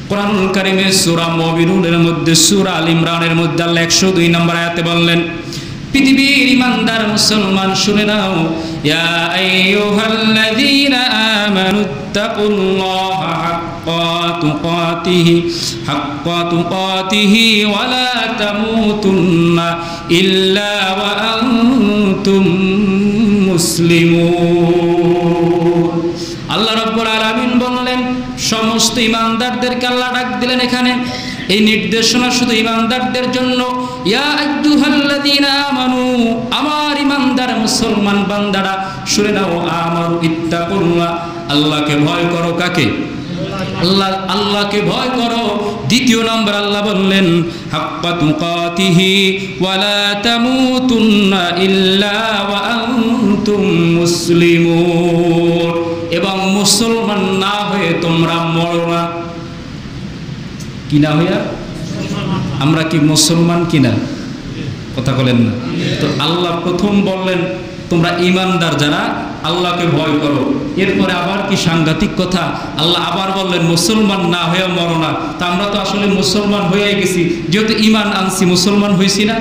কোরআনুল কারীমের সূরা মুমিনুনের মধ্যে সূরা আল ইমরানের মধ্যে আল্লাহ 102 নম্বর আয়াতে বললেন, পৃথিবীর ঈমানদার মুসলমান শুনে নাও, ইয়া আইয়ুহাল্লাযীনা আমানুত্তাকুল্লাহা হাক্কা তুকাতিহি ওয়া লা তামুতুন্না ইল্লা ওয়া আনতুম মুসলিমুন। আল্লাহ রাব্বুল আলামিন বললেন, সমস্ত ঈমানদারদেরকে আল্লাহ ডাক দিলেন। এখানে এই নির্দেশনা শুধু ঈমানদারদের জন্য। ইয়া আইয়ুহাল্লাযীনা আমানু, আমার ঈমানদার মুসলমান বান্দারা শুনে নাও, আমানু ইত্তাকুল্লাহ, আল্লাহকে ভয় করো। কাকে? আল্লাহকে ভয় করো। দ্বিতীয় নম্বর আল্লাহ বললেন, হাক্কা তুকাতিহি ওয়া লা তামুতুন্না ইল্লা ওয়া আনতুম মুসলিমুন, এবং মুসলমান না হয়ে তোমরা মরো না। কি না হইয়া? আমরা কি মুসলমান কিনা? কথা বলেন না তো। আল্লাহ প্রথম বললেন তোমরা ঈমানদার যারা আল্লাহকে ভয় করো। এরপরে আবার কি সাংঘাতিক কথা, আল্লাহ আবার বললেন মুসলমান না হয়ে মরো না। তা আমরা তো আসলে মুসলমান হয়ে গেছি, যেহেতু ঈমান আনছি, মুসলমান হইছি না?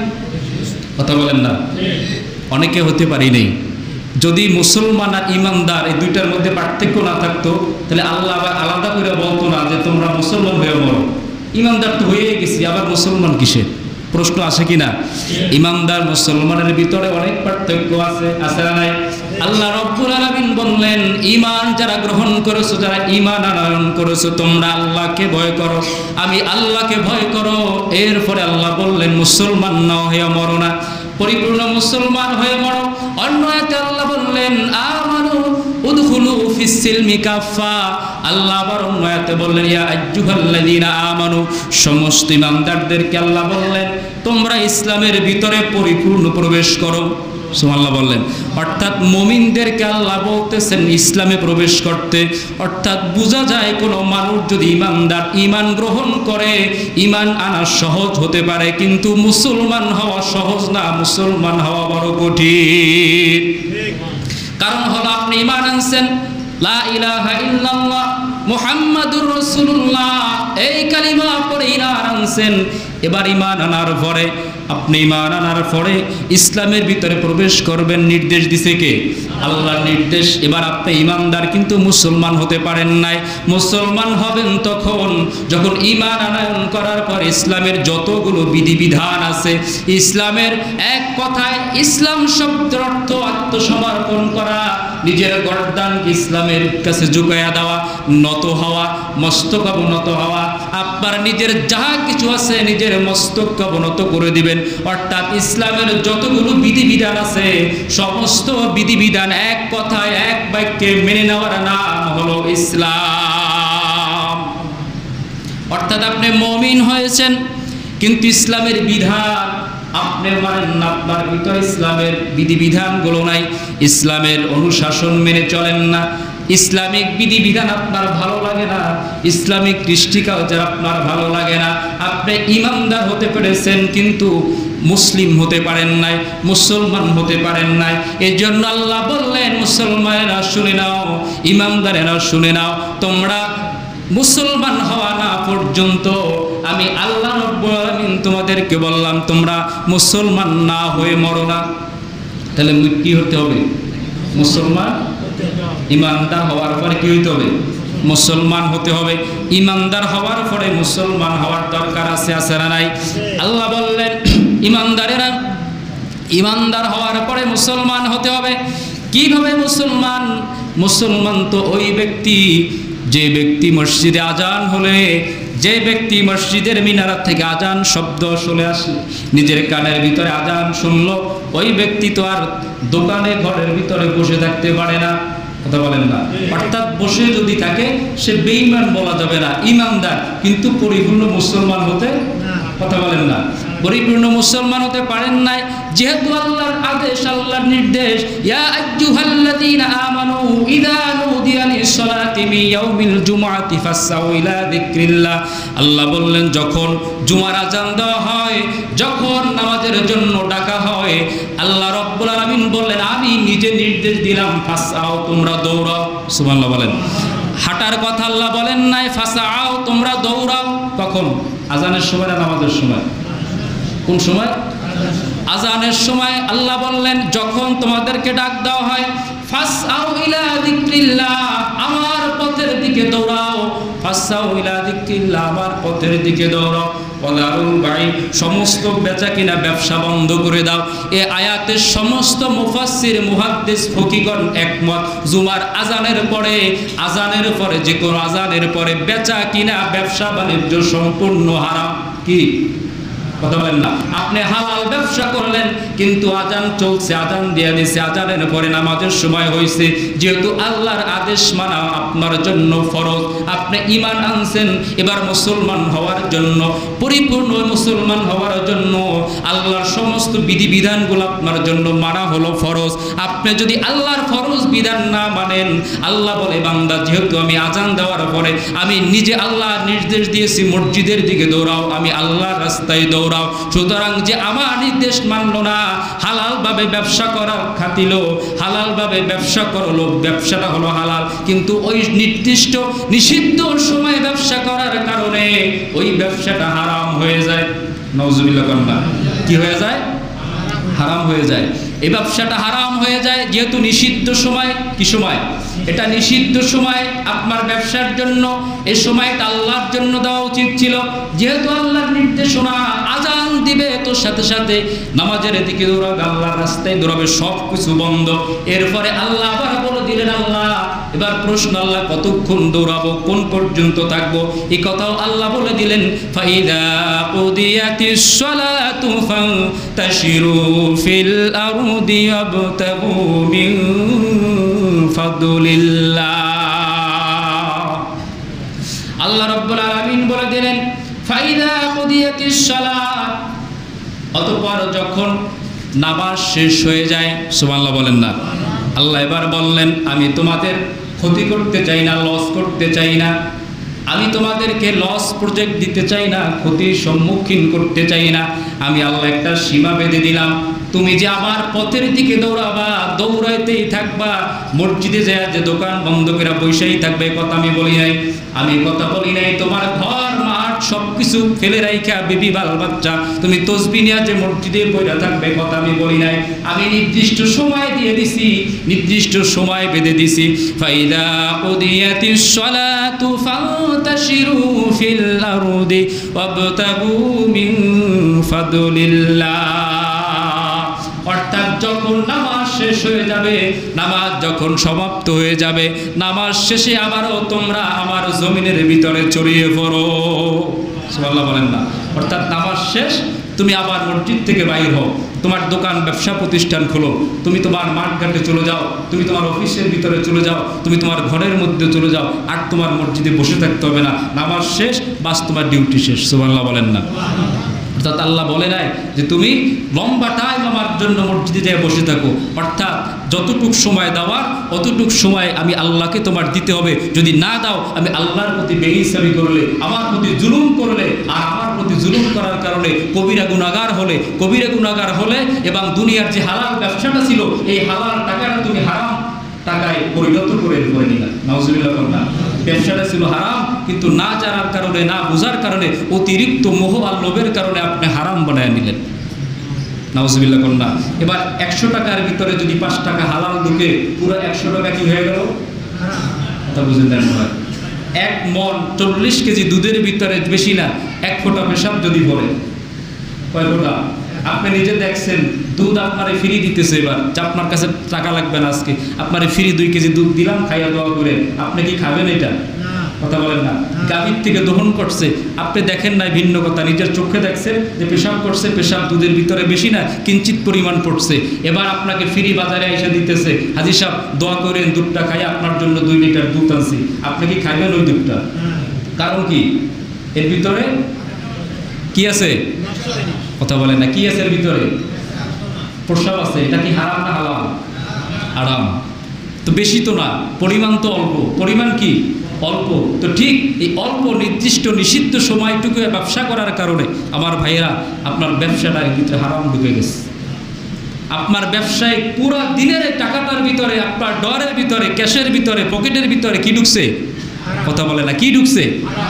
কথা বলেন না। অনেকে হতে পারি নেই। যদি মুসলমান আর ঈমানদার এই দুইটার মধ্যে পার্থক্য না থাকতো, তাহলে আল্লাহ আবার আলাদা করে বলতো না যে তোমরা মুসলমান হয়ে মরো। ঈমানদার তো হয়ে গেছি, আবার মুসলমান কিসের? প্রশ্ন আসে কিনা? ঈমানদার মুসলমানের ভিতরে অনেক পার্থক্য আছে, আছে না নাই? আল্লাহ রাব্বুল আলামিন বললেন, ঈমান যারা গ্রহণ করেছো, যারা ঈমান আনয়ন করেছো, তোমরা আল্লাহকে ভয় করো, আমি আল্লাহকে ভয় করো। এরপরে আল্লাহ বললেন মুসলমান না হয়ে মরো না, পরিপূর্ণ মুসলমান হয়ে মরো। অন্য আয়াতে আল্লাহ বললেন, আমানু উদখুলু ফিস সিলমি কাফা, আল্লাহ আবার অন্য আয়াতে বললেন, ইয়া আইয়ুহাল্লাযীনা আমানু, সমস্ত ঈমানদারদেরকে আল্লাহ বললেন তোমরা ইসলামের ভিতরে পরিপূর্ণ প্রবেশ করো। সুবহানাল্লাহ বললেন। অর্থাৎ মুমিনদেরকে আল্লাহ বলতেছেন ইসলামে প্রবেশ করতে। অর্থাৎ বোঝা যায় কোনো মানুষ যদি ঈমানদার, ঈমান গ্রহণ করে, ঈমান আনা সহজ হতে পারে, কিন্তু মুসলমান হওয়া সহজ না, মুসলমান হওয়া বড় কঠিন। কারণ হলো আপনি ঈমান আনছেন, লা ইলাহা ইল্লাল্লাহ মুহাম্মাদুর রাসূলুল্লাহ, এই কালিমা পড়ে ঈমান আনছেন। এবার ঈমান আনার পরে ইসলামের ভিতরে প্রবেশ করবেন। নির্দেশ দিছে কে? আল্লাহর নির্দেশ। এবার আপনি ঈমানদার কিন্তু মুসলমান হতে পারেন নাই। মুসলমান হবেন তখন যখন ঈমান আনয়ন করার পর ইসলামের যতগুলো বিধিবিধান আছে, ইসলামের এক কথায় ইসলাম শব্দের অর্থ আত্মসমর্পণ করা, নিজের গর্দান ইসলামের কাছে ঝুঁকাইয়া দেওয়া, নত হওয়া, মস্তক অবনত হওয়া। আপনার নিজের যাহা কিছু আছে নিজের মস্তক অবনত করে দিবেন। অর্থাৎ ইসলামের যতগুলো বিধিবিধান আছে সমস্ত বিধিবিধান এক কথায় এক বাক্যে মেনে নেওয়ার নাম হলো ইসলাম। অর্থাৎ আপনি মুমিন হয়েছেন, কিন্তু ইসলামের বিধান আপনি মানেন না, আপনার ভিতরে ইসলামের বিধিবিধানগুলো নাই, ইসলামের অনুশাসন মেনে চলেন না, ইসলামিক বিধিবিধান আপনার ভালো লাগে না, ইসলামিক কৃষ্টি কালচার আপনার ভালো লাগে না। আপনি ঈমানদার হতে পেরেছেন কিন্তু মুসলিম হতে পারেন নাই, মুসলমান হতে পারেন নাই। এই জন্য আল্লাহ বললেন মুসলমানেরা শুনে নাও, ঈমানদারেরা শুনে নাও, তোমরা মুসলমান হওয়া না পর্যন্ত আমি আল্লাহ রাব্বুল আলামিন তোমাদেরকে বললাম তোমরা মুসলমান না হয়ে মরো না। তাহলে কি হতে হবে? মুসলমান। ঈমানদার হওয়ার পরে কি হইতে হবে? মুসলমান হতে হবে। ঈমানদার হওয়ার পরে মুসলমান হওয়ার দরকার আছে, আছে না নাই? আল্লাহ বললেন ঈমানদারেরা, ঈমানদার হওয়ার পরে মুসলমান হতে হবে। কিভাবে মুসলমান? মুসলমান তো ওই ব্যক্তি যে ব্যক্তি মসজিদে আজান হলে, যে ব্যক্তি মসজিদের মিনার থেকে আজান শব্দ শুনে আসে, নিজের কানের ভিতরে আজান শুনলো, ওই ব্যক্তি তো আর দোকানে ঘরের ভিতরে বসে থাকতে পারে না। কথা বলেন না। অর্থাৎ বসে যদি থাকে সে বেঈমান বলা যাবে না, ঈমানদার, কিন্তু পরিপূর্ণ মুসলমান হতে, কথা বলেন না, পরিপূর্ণ মুসলমান হতে পারেন নাই। যেহেতু আল্লাহর আদেশ, আল্লাহর নির্দেশ, ইয়া আইয়ুহাল্লাযীনা আমানু ইযা নুদিয়া লিস-সালাতি মিন ইয়াউমিল জুমআতি ফাসআউ ইলা যিকরিল্লাহ। আল্লাহ বললেন যখন জুমার আজান দেওয়া হয়, যখন নামাজের জন্য ডাকা হয়, আল্লাহ রাব্বুল আলামিন বললেন আমি নিজে নির্দেশ দিলাম ফাসআউ, তোমরা দৌড়াও। সুবহানাল্লাহ বলেন। হাঁটার কথা আল্লাহ বলেন নাই, ফাসাও তোমরা দৌড়াও। কখন? আজানের সময় না নামাজের সময়? কোন সময়? আজানের সময়। আল্লাহ বললেন যখন তোমাদেরকে ডাক দেওয়া হয়, ফাসআউ ইলা যিকরিল্লাহ, আমার পথের দিকে দৌড়াও। ফাসআউ ইলা যিকরিল্লাহ, আমার পথের দিকে দৌড়াও। ওয়াদারুল বাই, সমস্ত বেচা কিনা ব্যবসা বন্ধ করে দাও। এই আয়াতের সমস্ত মুফাসসির মুহাদ্দিস ফকিহগণ একমত, জুমার আজানের পরে যে কোনো আজানের পরে বেচা কিনা ব্যবসা বাণিজ্য সম্পূর্ণ হারাম। কি কথা বলেন না? আপনি হালাল ব্যবসা করলেন, কিন্তু আজান চলছে, আজান দিয়ে দিছে, আজানের পরে নামাজের সময় হয়েছে, যেহেতু আল্লাহর আদেশ মানা আপনার জন্য ফরজ, আপনি ঈমান আনছেন, এবার মুসলমান হওয়ার জন্য, পরিপূর্ণ মুসলমান হওয়ার জন্য আল্লাহর সমস্ত বিধিবিধানগুলো আপনার জন্য মানা হলো ফরজ। আপনি যদি আল্লাহর ফরজ বিধান না মানেন, আল্লাহ বলে বান্দা যেহেতু আমি আজান দেওয়ার পরে আমি নিজে আল্লাহর নির্দেশ দিয়েছি মসজিদের দিকে দৌড়াও, আমি আল্লাহর রাস্তায় দৌড়াও, সুতরাং যে আমার নির্দেশ মানলো না, হালাল ভাবে ব্যবসা করার খাতিল, হালাল ভাবে ব্যবসা করলো, ব্যবসাটা হলো হালাল, কিন্তু ওই নির্দিষ্ট নিষিদ্ধ সময়ে ব্যবসা করার কারণে ওই ব্যবসাটা হারাম হয়ে যায়। নাউজুবিল্লাহ কন্যা, কি হয়ে যায়? হারাম হয়ে যায়। এই ব্যবসাটা হারাম হয়ে যায় যেহেতু নিষিদ্ধ সময়। কি সময়? এটা নিষিদ্ধ সময় আপনার ব্যবসার জন্য। এই সময়টা আল্লাহর জন্য দেওয়া উচিত ছিল, যেহেতু আল্লাহর নির্দেশনা আজান দিবে তো সাথে সাথে নামাজের দিকে দৌড়াবে, আল্লাহর রাস্তায় দৌড়াবে, সব কিছু বন্ধ। এরপরে আল্লাহ আবার বলে দিলেন, আল্লাহ এবার প্রশ্ন, আল্লাহ কতক্ষণ দৌড়াবো, কোন পর্যন্ত থাকবো, এই কথাও আল্লাহ বলে দিলেন, ফাইদা কুদিয়াতিস সালাতু ফান্তাশিরু ফিল আরদি ওয়াবতাগু মিন ফাদলিল্লাহ। আল্লাহ রাব্বুল আলামিন বলে দিলেন, ফাইদা কুদিয়াতিস সালাত, অতঃপর যখন নামাজ শেষ হয়ে যায়, সুবহানাল্লাহ বলেন না। আল্লাহ এবার বললেন, আমি তোমাদের ক্ষতি করতে চাই না, লস করতে চাই না, আমি তোমাদেরকে লস প্রজেক্ট দিতে চাই না, ক্ষতির সম্মুখীন করতে চাই না। আমি আল্লাহ একটা সীমা বেঁধে দিলাম, তুমি যে আমার পথের দিকে দৌড়াবা, দৌড়াইতেই থাকবা, মসজিদে যায় যে দোকান বন্ধ করে বসেই থাকবে, কথা আমি বলি নাই। আমি কথা বলি নাই তোমার ঘর মাঠ সবকিছু ফেলে রাইখা, বেবি বাল বাচ্চা তুমি তসবিহ নিয়ে যে মসজিদে বইরা থাকবে, কথা আমি বলি নাই। আমি নির্দিষ্ট সময় দিয়ে দিছি, নির্দিষ্ট সময় বেঁধে দিছি। ফাইদা কুদিয়াতিস সালাতু ফান্তাশিরু ফিল আরদি ওয়াবতাগু মিন ফাদলিল্লাহ। অর্থাৎ যখন নামাজ শেষ হয়ে যাবে, নামাজ যখন সমাপ্ত হয়ে যাবে, নামাজ শেষে আবারও তোমরা আমার জমিনের ভিতরে ছড়িয়ে পড়ো। সুবহানাল্লাহ বলেন না। অর্থাৎ নামাজ শেষ, তুমি আবার মসজিদ থেকে বাইর হও, তোমার দোকান ব্যবসা প্রতিষ্ঠান খোলো, তুমি তোমার মাঠ ঘাটে চলে যাও, তুমি তোমার অফিসের ভিতরে চলে যাও, তুমি তোমার ঘরের মধ্যে চলে যাও, আর তোমার মসজিদে বসে থাকতে হবে না। নামাজ শেষ, বাস তোমার ডিউটি শেষ। সুবহানাল্লাহ বলেন না। অর্থাৎ আল্লাহ বলে নাই যে তুমি লম্বা টাইম আমার জন্য মসজিদে যেয়ে বসে থাকো, অর্থাৎ যতটুক সময় দেওয়ার অতটুক সময় আমি আল্লাহকে তোমার দিতে হবে। যদি না দাও, আমি আল্লাহর প্রতি বেইনসাফি করলে, আমার প্রতি জুলুম করলে, আর আমার প্রতি জুলুম করার কারণে কবিরা গুনাহগার হলে এবং দুনিয়ার যে হালাল ব্যবসাটা ছিল, এই হালাল টাকাটা তুমি হারাম টাকায় পরিণত করে নিলা। নাউজুবিল্লাহ না। ব্যবসাটা ছিল হারাম, কিন্তু না জানার কারণে, না বোঝার কারণে, অতিরিক্ত মোহ আর লোভের কারণে আপনি হারাম বানায় নিলেন। নাউজুবিল্লাহ না। এবার 100 টাকার ভিতরে যদি 5 টাকা হালাল ঢুকে, পুরো 100 টাকা কি হয়ে গেল? কথা বুঝেন না? 1 মণ 40 কেজি দুধের ভিতরে, বেশি না, 1 ফোঁটা পেশাব যদি পড়ে, কয় ফোঁটা? আপনি নিজে দেখছেন, দুধ আপনারে ফ্রি দিতেছে, এবার আপনার কাছে টাকা লাগবে না, আজকে আপনারে ফ্রি 2 কেজি দুধ দিলাম, খাইয়া দোয়া করে, আপনি কি খাবেন এটা? কথা বলেন না। গাভীর থেকে দহন করছে, আপনি দেখেন না, ভিন্ন কথা, নিজের চোখে দেখছেন যে পেশাব করছে, পেশাব দুধের ভিতরে বেশি না, কিঞ্চিত পরিমাণ পড়ছে, এবার আপনাকে ফ্রি বাজারে এসে দিতেছে, হাজী সাহেব দোয়া করেন দুধটা খাই, আপনার জন্য 2 লিটার দুধ আনছি, আপনি কি খাইবেন ওই দুধটা? কারণ কি? এর ভিতরে কি আছে? কথা বলেন না। কি আছে এর ভিতরে? প্রস্রাব আছে। এটা কি হারাম না হালাল? হারাম। তো বেশি তো না, পরিমাণ তো অল্প। পরিমাণ কি? অল্প। তো ঠিক এই অল্প নির্দিষ্ট নিষিদ্ধ সময়টুকু ব্যবসা করার কারণে আমার ভাইয়েরা, আপনার ব্যবসাটা এর ভিতরে হারাম ঢুকে গেছে। আপনার ব্যবসায় পুরো দিনের টাকাটার ভিতরে, আপনার ডরের ভিতরে, ক্যাশের ভিতরে, পকেটের ভিতরে কি ঢুকছে? কথা বলে না, কি ঢুকছে?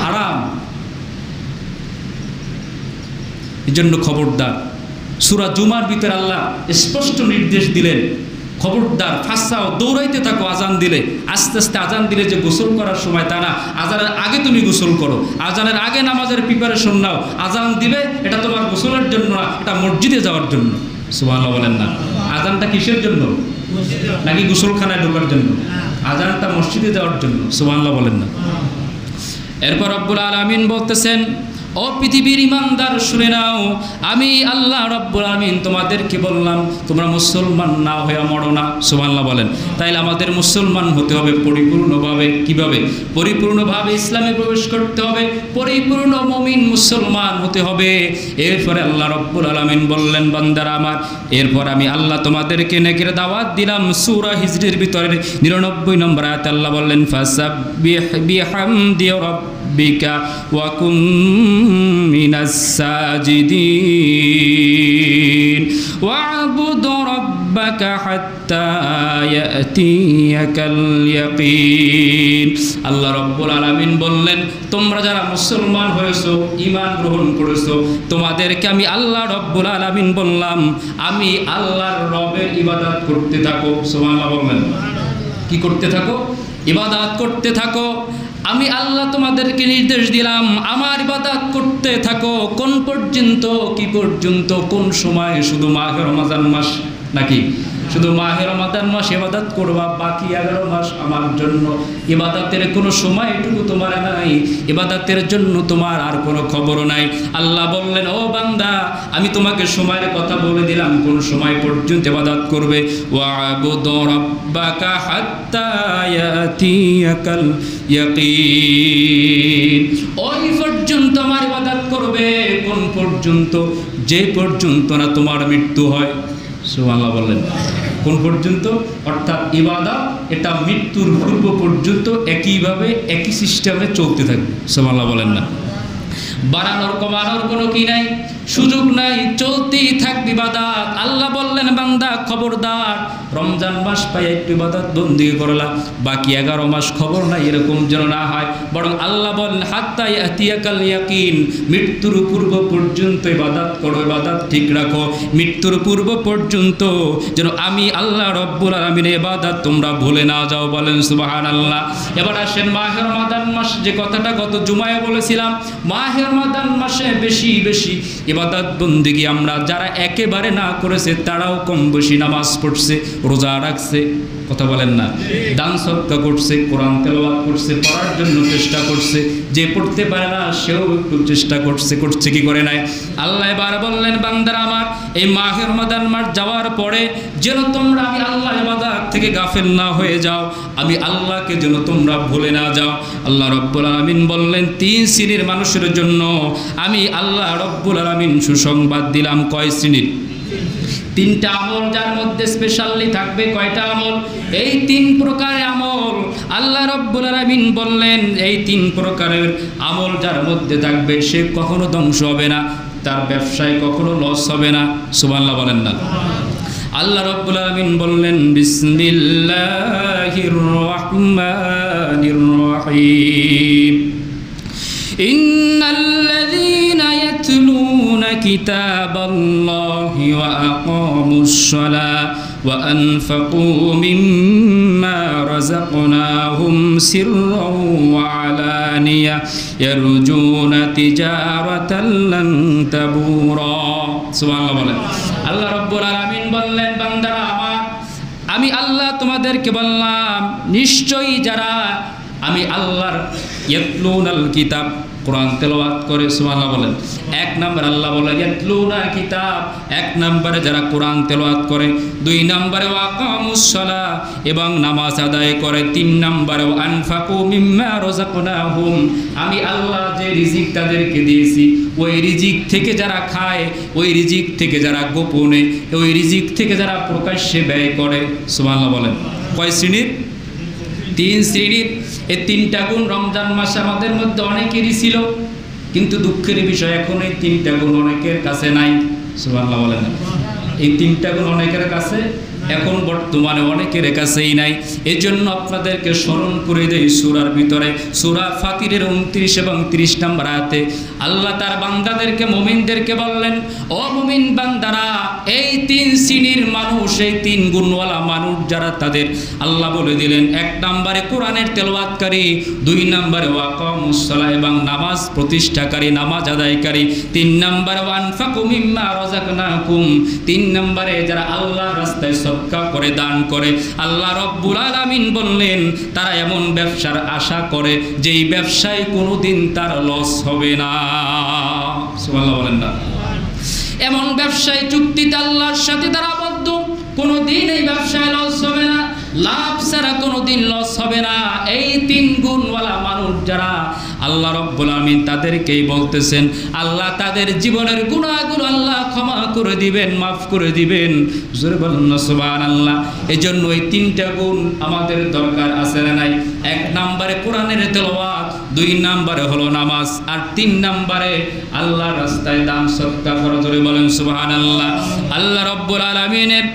হারাম। এই জন্য খবরদার, সূরা জুমার ভিতরে আল্লাহ স্পষ্ট নির্দেশ দিলেন, খবরদার ফাঁসাও, দৌড়াইতে থাকো আজান দিলে। আস্তে আস্তে আজান দিলে যে গোসল করার সময় তা না, আজানের আগে তুমি গোসল করো, আজানের আগে নামাজের প্রিপারেশন নাও। আজান দিবে এটা তোমার গোসলের জন্য না, এটা মসজিদে যাওয়ার জন্য। সুবহানাল্লাহ বলেন না। আজানটা কিসের জন্য? নাকি গোসলখানায় ঢোকার জন্য? আজানটা মসজিদে যাওয়ার জন্য। সুবহানাল্লাহ বলেন না। এরপর রব্বুল আলামিন বলতেছেন, ও পৃথিবীর ইমানদার শুনে নাও, আমি আল্লাহ রব্বুল আলামিন তোমাদেরকে বললাম তোমরা মুসলমান না হয়ে মরো না। সুবহানাল্লাহ বলেন। তাইলে আমাদের মুসলমান হতে হবে পরিপূর্ণভাবে। কিভাবে? পরিপূর্ণভাবে ইসলামে প্রবেশ করতে হবে, পরিপূর্ণ মুমিন মুসলমান হতে হবে। এরপরে আল্লাহ রব্বুল আলামিন বললেন, বান্দারা আমার, এরপর আমি আল্লাহ তোমাদেরকে নেকের দাওয়াত দিলাম। সূরা হিজরের ভিতরে 99 নম্বর আয়াত আল্লাহ বললেন, ফাসাব্বিহ বিহামদি রাব্বিকা ওয়া কুম মিনাস সাজিদিন ওয়া'বুদ রাব্বাকা হাত্তা ইয়াতিয়াকাল ইয়াকিন। আল্লাহ রাব্বুল আলামিন বললেন, তোমরা যারা মুসলমান হয়েছো, ঈমান গ্রহণ করেছো, তোমাদেরকে আমি আল্লাহ রাব্বুল আলামিন বললাম, আমি আল্লাহর রবের ইবাদত করতে থাকো। সুবহানাল্লাহ বললেন। কি করতে থাকো? ইবাদত করতে থাকো। আমি আল্লাহ তোমাদেরকে নির্দেশ দিলাম, আমার ইবাদত করতে থাকো। কোন পর্যন্ত? কি পর্যন্ত? কোন সময়? শুধু মাহে রমজান মাস নাকি? শুধু মাহে রমজান মাস ইবাদত করবা, বাকি 11 মাস আমার জন্য। ইবাদতের কোনো সময় এটুকু তোমার নাই, ইবাদতের জন্য তোমার আর কোনো খবর নাই। আল্লাহ বললেন, ও বান্দা, আমি তোমাকে সময়ের কথা বলে দিলাম, কোন সময় পর্যন্ত ইবাদত করবে। ওয়া'বুদ রাব্বাকা হাত্তা ইয়াতিয়াকাল ইয়াকিন। ওই পর্যন্ত আমার ইবাদত করবে। কোন পর্যন্ত? যে পর্যন্ত না তোমার মৃত্যু হয়। সুবহানাল্লাহ বললেন। কোন পর্যন্ত? অর্থাৎ ইবাদত এটা মৃত্যুর পূর্ব পর্যন্ত একইভাবে একই সিস্টেমে চলতে থাকবে। সুবহানাল্লাহ বলেন না। বাড়ানোর কমানোর কোনো কি নাই, সুযোগ নাই, চলতেই থাকবে ইবাদত। আল্লাহ বললেন, বান্দা খবরদার, রমজান মাস পাই একটু ইবাদত বন্দি করলা, বাকি 11 মাস খবর নাই, এরকম যেন না হয়। বরং আল্লাহ বলেন, হাত্তা ইয়াতিয়াকাল ইয়াকিন, মৃত্যুর পূর্ব পর্যন্ত ইবাদত করো, ইবাদত ঠিক রাখো। মৃত্যুর পূর্ব পর্যন্ত যেন আমি আল্লাহ রব্বুল আলামিনের ইবাদত তোমরা ভুলে না যাও। বলেন সুবহানাল্লাহ। এবার আসেন মাহে রমাদান মাস, যে কথাটা গত জুমায় বলেছিলাম, মাহে রমাদান মাসে বেশি বেশি ইবাদত বন্দেগী আমরা যারা একেবারে না করেছে তারাও কম বেশি নামাজ পড়ছে, রোজা রাখছে, কথা বলেন না, দান সদকা করছে, কোরআন তেলাওয়াত করছে, পড়ার জন্য চেষ্টা করছে। যে পড়তে পারে না সেও একটু চেষ্টা করছে, করছে কি করে নাই। আল্লাহ এবার বললেন, বান্দারা আমার, এই মাহে রমাদান মাস যাওয়ার পরে যেন তোমরা আমি আল্লাহ ইবাদত থেকে গাফেল না হয়ে যাও, আমি আল্লাহকে যেন তোমরা ভুলে না যাও। আল্লাহ রব্বুল আলামিন বললেন, 3 শ্রেণীর মানুষের জন্য আমি আল্লাহ রব্বুল আলামিন সুসংবাদ দিলাম। কয় শ্রেণীর? 3টা আমল যার মধ্যে স্পেশালি থাকবে। কয়টা আমল? এই 3 প্রকারের আমল। আল্লাহ রব্বুল আলামিন বললেন, এই 3 প্রকারের আমল যার মধ্যে থাকবে সে কখনো ধ্বংস হবে না, তার ব্যবসায় কখনো লস হবে না। সুবহানাল্লাহ বলেন না। আল্লাহ রব্বুল আলামিন বললেন, বিসমিল্লাহির রহমানির রহিম, ইন্নাল্লাযীনা ইয়াতলুনা কিতাবাল্লাহি ওয়া আকামুস সালাতা ওয়া আনফাকু মিম্মা রাযাকনাহুম সিররাও ওয়া আলানিয়া ইয়ারজুনা তিজারাতান লান তাবুরা। সুবহানাল্লাহ বলেন। আল্লাহ রাব্বুল আলামিন বললেন, বান্দারা আমার, আমি আল্লাহ তোমাদেরকে বললাম, নিশ্চয়ই যারা আমি আল্লাহর ইয়াতলুনাল কিতাব, কোরআন তেলাওয়াত করে, সুবহানাল্লাহ বলেন। 1 নম্বর আল্লাহ বলে ইয়াতলুনা কিতাব, 1 নম্বরে যারা কোরআন তেলাওয়াত করে, 2 নম্বরে ওয়াকামুস সালাহ, এবং নামাজ আদায় করে, 3 নম্বরে আনফাকু মিম্মা রাযাকনাহুম, আমি আল্লাহ যে রিজিক তাদেরকে দিয়েছি ওই রিজিক থেকে যারা খায়, ওই রিজিক থেকে যারা গোপনে, ওই রিজিক থেকে যারা প্রকাশ্যে ব্যয় করে। সুবহানাল্লাহ বলেন। কয় শ্রেণীর? 3 শ্রেণীর। এই 3টা গুণ রমজান মাসে আমাদের মধ্যে অনেকেরই ছিল, কিন্তু দুঃখের বিষয় এখন এই 3টা গুণ অনেকের কাছে নাই। সুবহানাল্লাহ বলেন। এই 3টা গুণ অনেকের কাছে এখন বর্তমানে অনেকের কাছেই নাই। এজন্য আপনাদেরকে স্মরণ করে দেই, সূরার ভিতরে সূরা ফাতিরের 29 এবং 30 নম্বর আয়াতে আল্লাহ তার বান্দাদেরকে, মুমিনদেরকে বললেন, ও মুমিন বান্দারা, এই 3 শ্রেণীর মানুষ, এই 3 গুণওয়ালা মানুষ যারা, তাদের আল্লাহ বলে দিলেন, 1 নম্বরে কোরআনের তেলাওয়াতকারী, 2 নম্বরে ওয়াকামুস সালাহ এবং নামাজ প্রতিষ্ঠাকারী, নামাজ আদায়কারী, 3 নম্বরে ওয়ানফাকু মিম্মা রাযাকনাকুম, 3 নম্বরে যারা আল্লাহর রাস্তায় সদকা করে, দান করে। আল্লাহ রব্বুল আলামিন বললেন তারা এমন ব্যবসার আশা করে যেই ব্যবসায় কোনোদিন তার লস হবে না। সুবহানাল্লাহ বলেন না? এমন ব্যবসায় চুক্তিতে আল্লাহর সাথে তারা আবদ্ধ, কোনোদিন এই ব্যবসায় লস হবে না, লাভ ছাড়া কোনোদিন লস হবে না। এই 3 গুণওয়ালা মানুষ যারা, আল্লাহ রব্বুল আমিন তাদেরকেই বলতেছেন, আল্লাহ তাদের জীবনের গুনাহগুলো আল্লাহ ক্ষমা করে দিবেন, মাফ করে দিবেন। জোরে বলুন না সুবহানাল্লাহ। এজন্য এই 3টা গুণ আমাদের দরকার আছে না নাই? 1 নম্বরে কোরআনের তেলাওয়াত, 2 নম্বরে হলো নামাজ, আর 3 নম্বরে আল্লাহর রাস্তায় দান সদকা করা। জোরে বলেন সুবহানাল্লাহ। আল্লাহ রব্বুল আলামিনের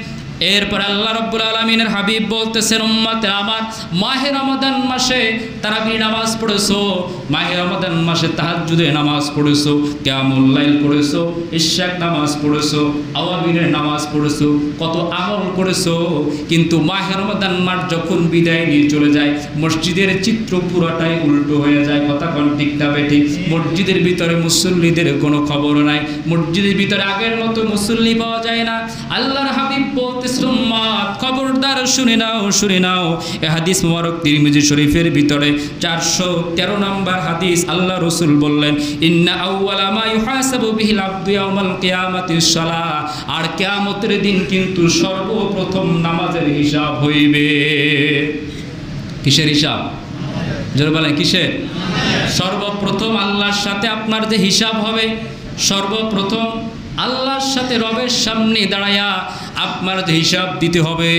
এরপর আল্লাহ রব্বুল আলামিনের হাবিব বলতেছেন, উম্মতে আমার, মাহে রমাদান মাসে তারাবি নামাজ পড়েছো, মাহে রমাদান মাসে তাহাজ্জুদে নামাজ পড়েছো, কিয়ামুল লাইল পড়েছো, ইশরাক নামাজ পড়েছো, আওয়াবিনের নামাজ পড়েছো, কত আমল করেছো, কিন্তু মাহে রমাদান মাস যখন বিদায় নিয়ে চলে যায়, মসজিদের চিত্র পুরোটাই উল্টো হয়ে যায়। কথা কোন ঠিক না বেঠিক? মসজিদের ভিতরে মুসল্লিদের কোনো খবর নাই, মসজিদের ভিতরে আগের মতো মুসল্লি পাওয়া যায় না। আল্লাহর হাবিব বলতে, খবরদার শুনে নাও, শুনে নাও। এ হাদিস মুবারক তিরমিজি শরীফের ভিতরে 413 নম্বর হাদিস। আল্লাহ রাসূল বললেন, ইন্না আউওয়ালা মা ইউহাসাবু বিহিল আবদু ইয়াউমাল কিয়ামাতিস সালাহ, আর কিয়ামতের দিন কিন্তু সর্বপ্রথম নামাজের হিসাব হইবে। কিসের হিসাব? যারা বলেন কিসের? সর্বপ্রথম আল্লাহর সাথে আপনার যে হিসাব হবে, সর্বপ্রথম আল্লাহর সাথে রবের সামনে দাঁড়ায়া আপনার যে হিসাব দিতে হবে,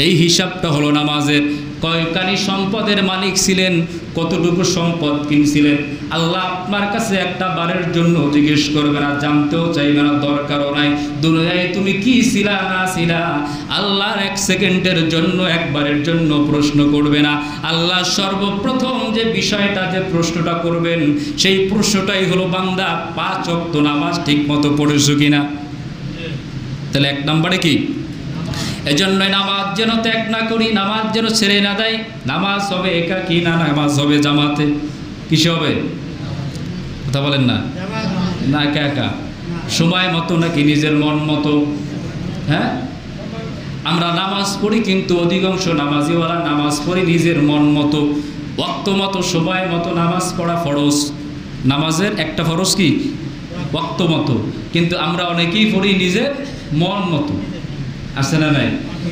এই হিসাবটা হলো নামাজের। কয়খানি সম্পদের মালিক ছিলেন, কতটুকু সম্পদ কিনছিলেন, আল্লাহ আপনার কাছে একটা বারের জন্য জিজ্ঞেস করবে না, জানতেও চাইবে না, দরকারও নাই। দুনিয়ায় তুমি কি ছিলা না ছিলা, আল্লাহর 1 সেকেন্ডের জন্য, একবারের জন্য প্রশ্ন করবে না। আল্লাহ সর্বপ্রথম যে বিষয়টা, যে প্রশ্নটা করবেন, সেই প্রশ্নটাই হলো, বান্দা 5 ওয়াক্ত নামাজ ঠিক মতো পড়েছো কিনা। তাহলে 1 নম্বরে কি? এজন্যই নামাজ যেন ত্যাগ না করি, নামাজ যেন ছেড়ে না দেয়। নামাজ হবে একাকী না, নামাজ হবে জামাতে? কিসে হবে? কথা বলেন না। না একা একা, সময় মতো নাকি নিজের মন মতো? হ্যাঁ, আমরা নামাজ পড়ি কিন্তু অধিকাংশ নামাজিওয়ালা নামাজ পড়ি নিজের মন মতো, ওয়াক্ত মতো, সময় মতো। নামাজ পড়া ফরজ, নামাজের একটা ফরজ কি? ওয়াক্ত মতো। কিন্তু আমরা অনেকেই পড়ি নিজের মন মতো। আছে না নাই?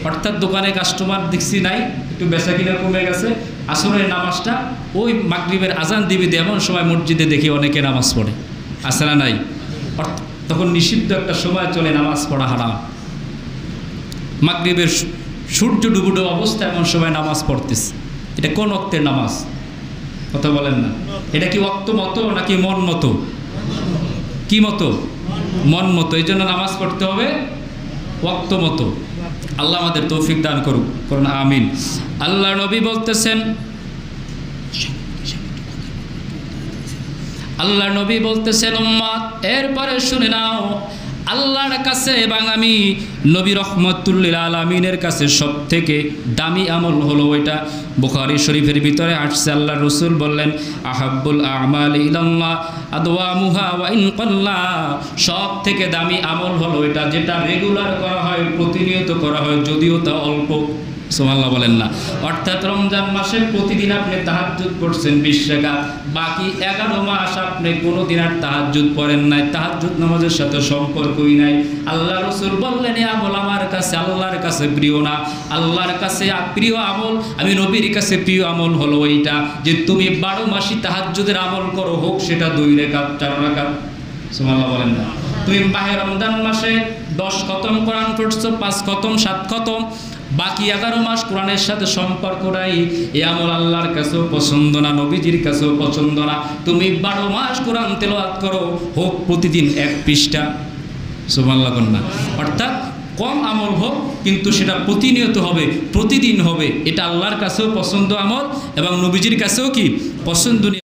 অর্থাৎ দোকানে কাস্টমার দেখছি নাই, একটু বেচা কিনা কমে গেছে, আসরের নামাজটা ওই মাগরিবের আজান দিবে, এমন সময় মসজিদে দেখি অনেকে নামাজ পড়ে। আছে না নাই? তখন নিষিদ্ধ একটা সময় চলে, নামাজ পড়া হারাম। মাগরিবের সূর্য ডুবুডো অবস্থা, এমন সময় নামাজ পড়তেছে। এটা কোন ওয়াক্তের নামাজ? কথা বলেন না। এটা কি ওয়াক্ত মতো নাকি মন মতো? কি মতো? মন মতো। এই জন্য নামাজ পড়তে হবে ওয়াক্ত মতো। আল্লাহ আমাদের তৌফিক দান করুক, করুন আমিন। আল্লাহ নবী বলতেছেন, আল্লাহ নবী বলতেছেন, উম্মত এরপরে শুনে নাও, আল্লাহর কাছে এবং আমি নবী রহমতুল্লিল আলামিনের কাছে সব থেকে দামি আমল হলো ওইটা। বুখারী শরীফের ভিতরে আসছে, আল্লাহ রসুল বললেন, আহাব্বুল আমাল ইলাল্লাহ আদওয়ামুহা ওয়া ইন কাল্লা, সব থেকে দামি আমল হলো এটা যেটা রেগুলার করা হয়, প্রতিনিয়ত করা হয়, যদিও তা অল্প। সুবহানাল্লাহ বলেন না। অর্থাৎ রমজান মাসে প্রতিদিন আপনি তাহাজ্জুদ পড়ছেন 20 রাকাত, বাকি 11 মাস আপনি কোনোদিন আর তাহাজ্জুদ পড়েন নাই, তাহাজ্জুদ নামাজের সাথে সম্পর্কই নাই। আল্লাহ রাসূল বললেন, এই আমল আমার কাছে আল্লাহর কাছে প্রিয় না। আল্লাহর কাছে প্রিয় আমল, আমি নবীর কাছে প্রিয় আমল হলো এইটা, যে তুমি 12 মাসই তাহাজ্জুদের আমল করো, হোক সেটা 2 রাকাত 4 রাকাত। সুবহানাল্লাহ বলেন না। তুমি মাহে রমজান মাসে 10 খতম কোরআন পড়ছো, 5 খতম 7 খতম, বাকি 11 মাস কোরআনের সাথে সম্পর্ক নাই, এই আমল আল্লাহর কাছেও পছন্দ না, নবীজির কাছেও পছন্দ না। তুমি 12 মাস কোরআন তেলাওয়াত করো, হোক প্রতিদিন 1 পৃষ্ঠা। সুবহানাল্লাহ না। অর্থাৎ কম আমল হোক, কিন্তু সেটা প্রতিনিয়ত হবে, প্রতিদিন হবে। এটা আল্লাহর কাছেও পছন্দ আমল এবং নবীজির কাছেও কি পছন্দনীয়।